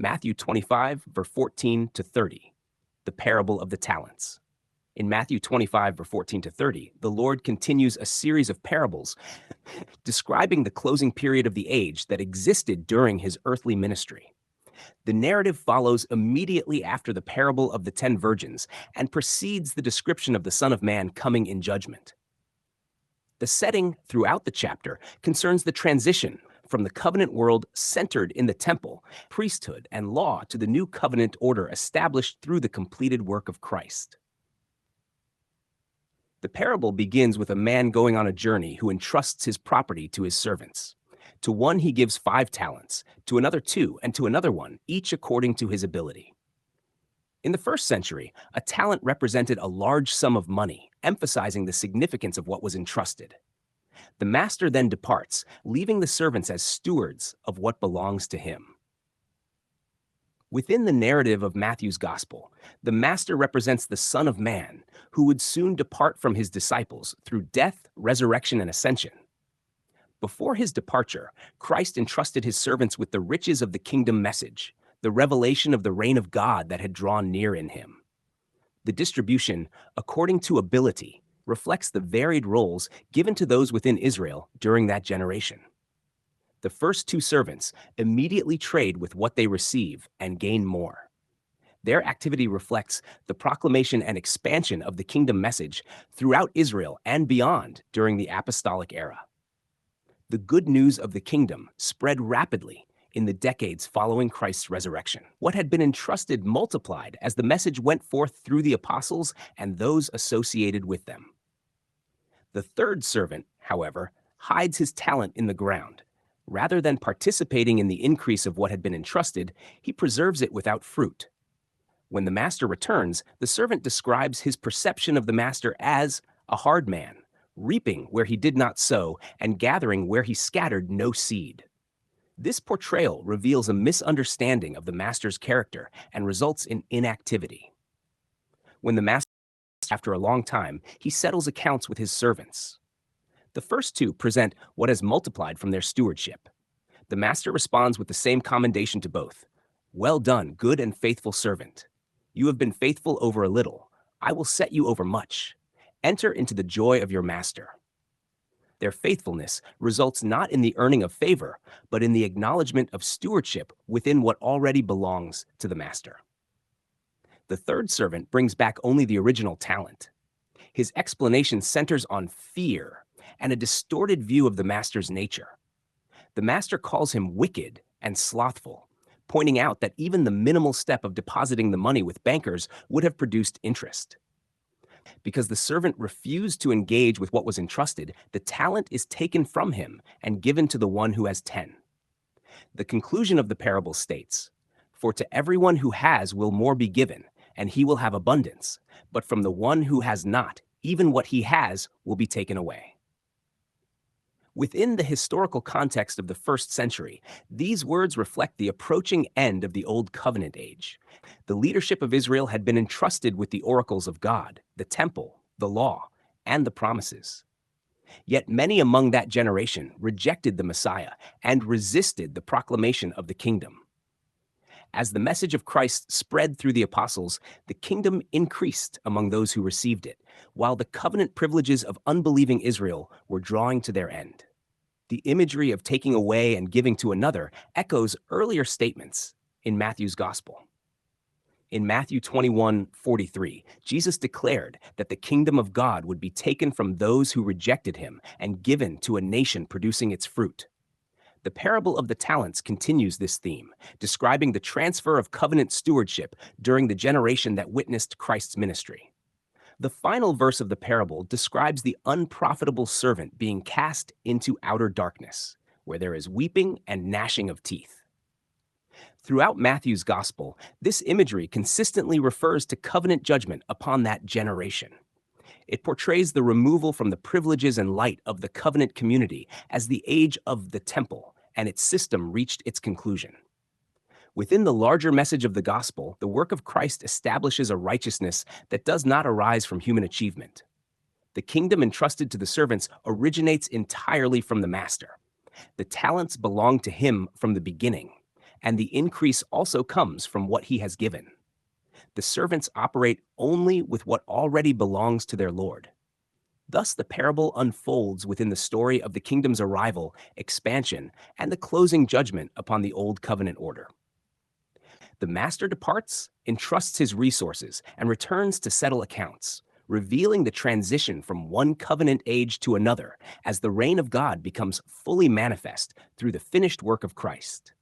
Matthew 25, verse 14 to 30, the parable of the talents. In Matthew 25, verse 14 to 30, the Lord continues a series of parables describing the closing period of the age that existed during his earthly ministry. The narrative follows immediately after the parable of the 10 virgins and precedes the description of the Son of Man coming in judgment. The setting throughout the chapter concerns the transition from the covenant world centered in the temple, priesthood, and law to the new covenant order established through the completed work of Christ. The parable begins with a man going on a journey who entrusts his property to his servants. To one he gives 5 talents, to another 2, and to another 1, each according to his ability. In the first century, a talent represented a large sum of money, emphasizing the significance of what was entrusted. The master then departs, leaving the servants as stewards of what belongs to him. Within the narrative of Matthew's Gospel, the master represents the Son of Man, who would soon depart from his disciples through death, resurrection, and ascension. Before his departure, Christ entrusted his servants with the riches of the kingdom message, the revelation of the reign of God that had drawn near in him. The distribution, according to ability, reflects the varied roles given to those within Israel during that generation. The first 2 servants immediately trade with what they receive and gain more. Their activity reflects the proclamation and expansion of the kingdom message throughout Israel and beyond during the apostolic era. The good news of the kingdom spread rapidly in the decades following Christ's resurrection. What had been entrusted multiplied as the message went forth through the apostles and those associated with them. The third servant, however, hides his talent in the ground. Rather than participating in the increase of what had been entrusted, he preserves it without fruit. When the master returns, the servant describes his perception of the master as a hard man, reaping where he did not sow and gathering where he scattered no seed. This portrayal reveals a misunderstanding of the master's character and results in inactivity. When the master, after a long time, he settles accounts with his servants. The first 2 present what has multiplied from their stewardship. The master responds with the same commendation to both. Well done, good and faithful servant. You have been faithful over a little. I will set you over much. Enter into the joy of your master. Their faithfulness results not in the earning of favor, but in the acknowledgement of stewardship within what already belongs to the master. The third servant brings back only the original talent. His explanation centers on fear and a distorted view of the master's nature. The master calls him wicked and slothful, pointing out that even the minimal step of depositing the money with bankers would have produced interest. Because the servant refused to engage with what was entrusted, the talent is taken from him and given to the one who has 10. The conclusion of the parable states, "For to everyone who has will more be given, and he will have abundance, but from the one who has not, even what he has will be taken away." Within the historical context of the first century, these words reflect the approaching end of the Old Covenant age. The leadership of Israel had been entrusted with the oracles of God, the temple, the law, and the promises. Yet many among that generation rejected the Messiah and resisted the proclamation of the kingdom. As the message of Christ spread through the apostles, the kingdom increased among those who received it, while the covenant privileges of unbelieving Israel were drawing to their end. The imagery of taking away and giving to another echoes earlier statements in Matthew's Gospel. In Matthew 21:43, Jesus declared that the kingdom of God would be taken from those who rejected him and given to a nation producing its fruit. The parable of the talents continues this theme, describing the transfer of covenant stewardship during the generation that witnessed Christ's ministry. The final verse of the parable describes the unprofitable servant being cast into outer darkness, where there is weeping and gnashing of teeth. Throughout Matthew's Gospel, this imagery consistently refers to covenant judgment upon that generation. It portrays the removal from the privileges and light of the covenant community as the age of the temple and its system reached its conclusion. Within the larger message of the gospel, the work of Christ establishes a righteousness that does not arise from human achievement. The kingdom entrusted to the servants originates entirely from the master. The talents belong to him from the beginning, and the increase also comes from what he has given. The servants operate only with what already belongs to their Lord. Thus, the parable unfolds within the story of the kingdom's arrival, expansion, and the closing judgment upon the old covenant order. The master departs, entrusts his resources, and returns to settle accounts, revealing the transition from one covenant age to another as the reign of God becomes fully manifest through the finished work of Christ.